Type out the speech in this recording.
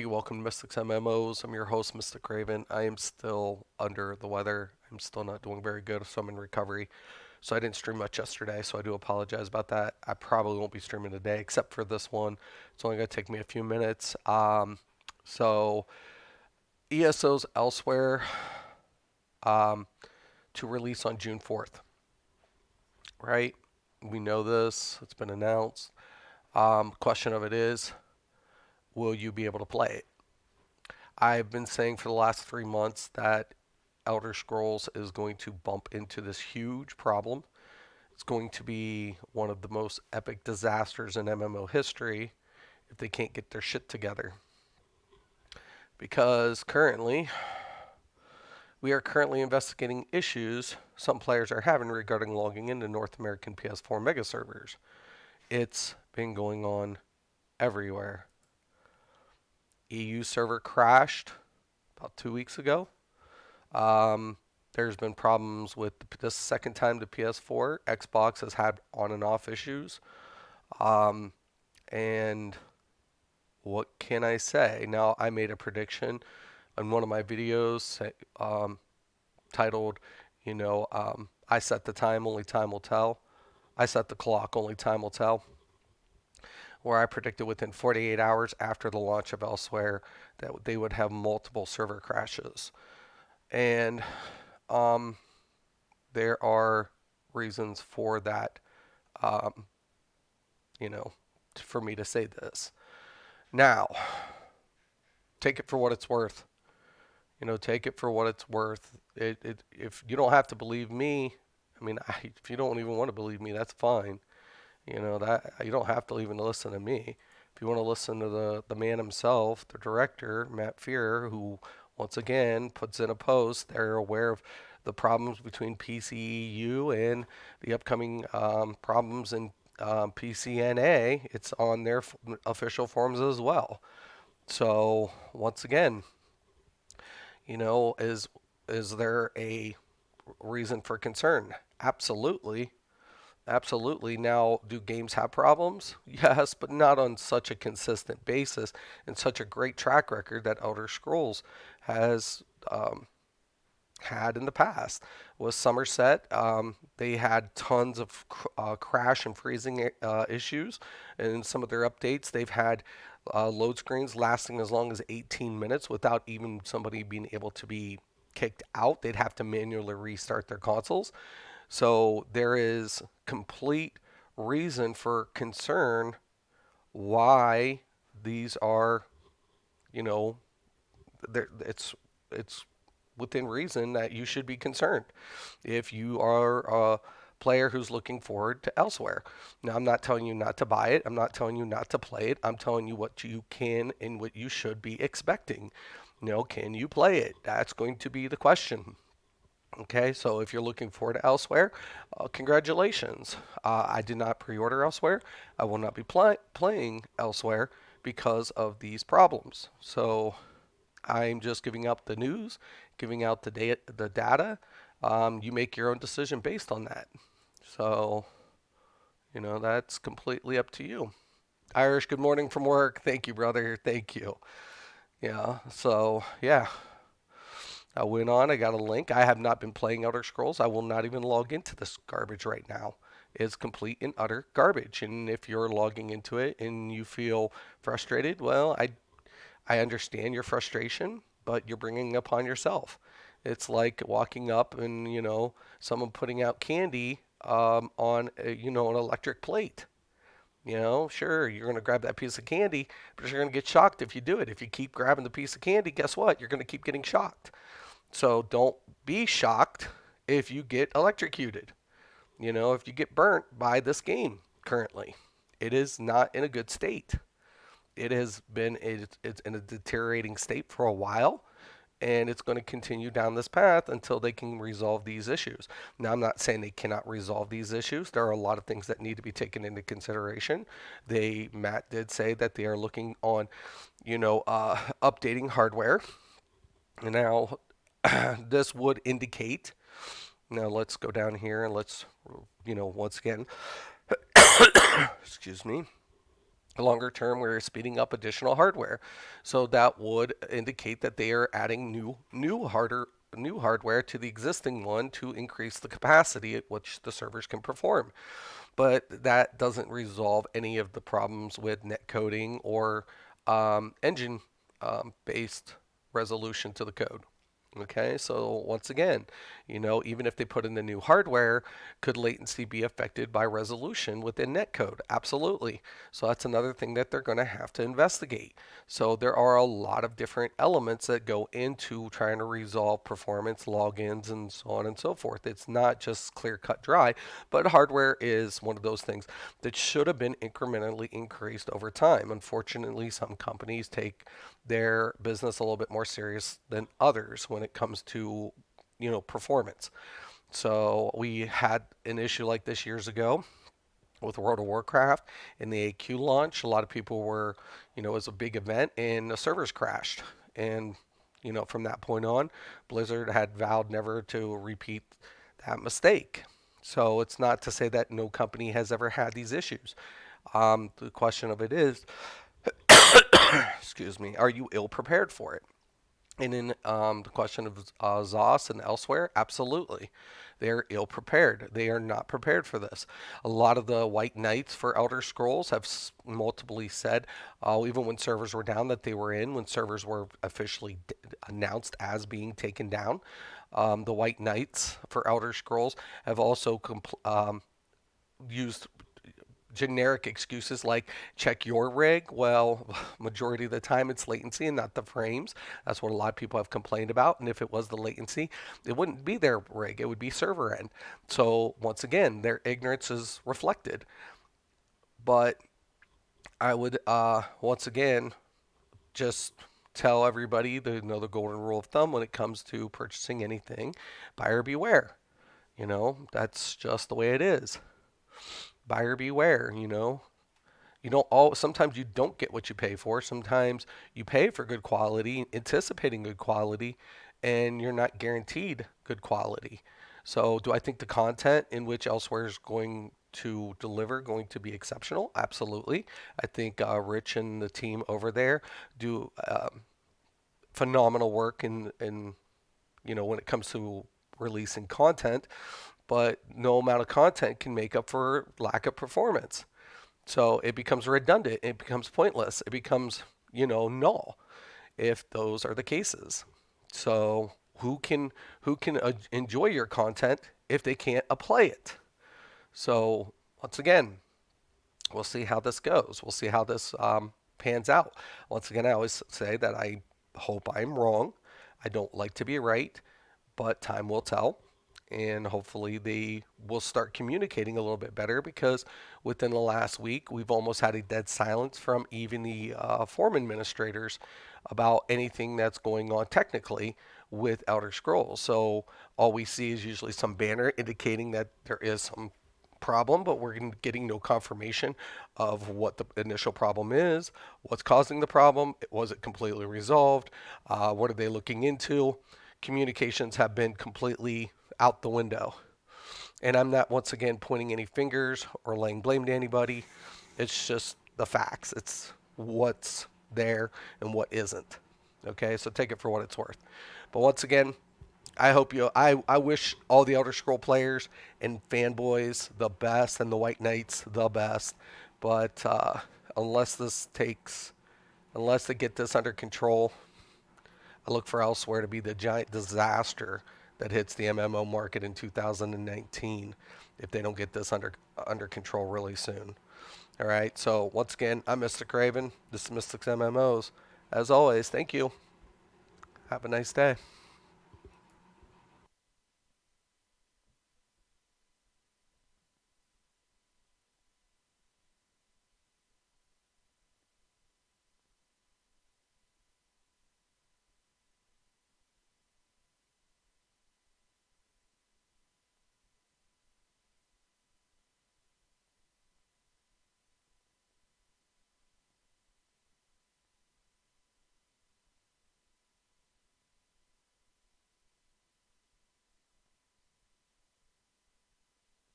everybody. Welcome to Mystics MMOs. I'm your host, Mystic Raven. I am still under the weather. I'm still not doing very good, so I'm in recovery. So I didn't stream much yesterday, so I do apologize about that. I probably won't be streaming today, except for this one. It's only going to take me a few minutes. So ESO's Elsweyr um, to release on June 4th, right? We know this. It's been announced. Question of it is, will you be able to play it? I've been saying for the last 3 months that Elder Scrolls is going to bump into this huge problem. It's going to be one of the most epic disasters in MMO history if they can't get their shit together. Because we are currently investigating issues some players are having regarding logging into North American PS4 mega servers. It's been going on everywhere. EU server crashed about 2 weeks ago. Um, there's been problems with the second time the PS4. Xbox has had on and off issues. Um, and what can I say? Now, I made a prediction on one of my videos titled, I set the time, only time will tell. I set the clock, only time will tell. Where I predicted within 48 hours after the launch of Elsweyr that they would have multiple server crashes. And um, there are reasons for that, um, you know, for me to say this. Now, take it for what it's worth. Take it for what it's worth. If you don't have to believe me, if you don't even want to believe me, that's fine. That you don't have to even listen to me. If you want to listen to the man himself, the director, Matt Fear, who once again puts in a post, they're aware of the problems between PCEU and the upcoming problems in PCNA. It's on their official forums as well. So once again, is there a reason for concern? Absolutely. Absolutely. Now, do games have problems? Yes, but not on such a consistent basis and such a great track record that Elder Scrolls has had in the past. With Somerset, they had tons of crash and freezing issues. In some of their updates, they've had load screens lasting as long as 18 minutes without even somebody being able to be kicked out. They'd have to manually restart their consoles. So there is complete reason for concern why these are, you know, it's within reason that you should be concerned if you are a player who's looking forward to Elsweyr. Now, I'm not telling you not to buy it. I'm not telling you not to play it. I'm telling you what you can and what you should be expecting. Can you play it? That's going to be the question. Okay, so if you're looking forward to Elsweyr, congratulations. I did not pre-order Elsweyr. I will not be playing Elsweyr because of these problems. So I'm just giving out the news, giving out the data. You make your own decision based on that. So, that's completely up to you. Irish, good morning from work. Thank you, brother. Thank you. Yeah, so, yeah. I went on, I got a link. I have not been playing Elder Scrolls. I will not even log into this garbage right now. It's complete and utter garbage. And if you're logging into it and you feel frustrated, well, I understand your frustration, but you're bringing it upon yourself. It's like walking up and, someone putting out candy on, an electric plate. Sure, you're going to grab that piece of candy, but you're going to get shocked if you do it. If you keep grabbing the piece of candy, guess what? You're going to keep getting shocked. So don't be shocked if you get electrocuted. If you get burnt by this game currently, it is not in a good state. It's in a deteriorating state for a while, and it's going to continue down this path until they can resolve these issues. Now, I'm not saying they cannot resolve these issues. There are a lot of things that need to be taken into consideration. Matt did say that they are looking on, updating hardware. Now, this would indicate. Now, let's go down here and let's, once again, excuse me. Longer term, we're speeding up additional hardware. So that would indicate that they are adding new hardware to the existing one to increase the capacity at which the servers can perform. But that doesn't resolve any of the problems with netcoding or engine based resolution to the code. Okay, so once again, even if they put in the new hardware, could latency be affected by resolution within netcode? Absolutely. So that's another thing that they're going to have to investigate. So there are a lot of different elements that go into trying to resolve performance logins and so on and so forth. It's not just clear cut dry, but hardware is one of those things that should have been incrementally increased over time. Unfortunately, some companies take their business a little bit more serious than others when it comes to performance. So we had an issue like this years ago with World of Warcraft in the AQ launch. A lot of people were, it was a big event and the servers crashed. And, from that point on, Blizzard had vowed never to repeat that mistake. So it's not to say that no company has ever had these issues. The question of it is, excuse me, are you ill prepared for it? And in the question of ZOS and Elsweyr, absolutely. They're ill prepared. They are not prepared for this. A lot of the white knights for Elder Scrolls have multiply said, even when servers were down, that they were in, when servers were officially announced as being taken down. The white knights for Elder Scrolls have also used generic excuses like check your rig. Well, majority of the time it's latency and not the frames. That's what a lot of people have complained about. And if it was the latency, it wouldn't be their rig, it would be server end. So once again, their ignorance is reflected. But I would once again just tell everybody the golden rule of thumb when it comes to purchasing anything: buyer beware. That's just the way it is. Buyer beware. You don't all sometimes you don't get what you pay for. Sometimes you pay for good quality, anticipating good quality, and you're not guaranteed good quality. So, do I think the content in which Elsewhere is going to deliver going to be exceptional? Absolutely. I think Rich and the team over there do phenomenal work in when it comes to releasing content, but no amount of content can make up for lack of performance. So it becomes redundant. It becomes pointless. It becomes, null if those are the cases. So who can enjoy your content if they can't apply it? So once again, we'll see how this goes. We'll see how this pans out. Once again, I always say that I hope I'm wrong. I don't like to be right, but time will tell. And hopefully they will start communicating a little bit better, because within the last week, we've almost had a dead silence from even the form administrators about anything that's going on technically with Elder Scrolls. So all we see is usually some banner indicating that there is some problem, but we're getting no confirmation of what the initial problem is, what's causing the problem, was it completely resolved, what are they looking into. Communications have been completely out the window. And I'm not, once again, pointing any fingers or laying blame to anybody. It's just the facts. It's what's there and what isn't. Okay, so take it for what it's worth. But once again, I hope I wish all the Elder Scroll players and fanboys the best, and the White Knights the best. But unless this takes, unless they get this under control, I look for Elsewhere to be the giant disaster that hits the MMO market in 2019 if they don't get this under control really soon. All right. So once again, I'm Mystic Raven. This is Mystics MMOs. As always, thank you. Have a nice day.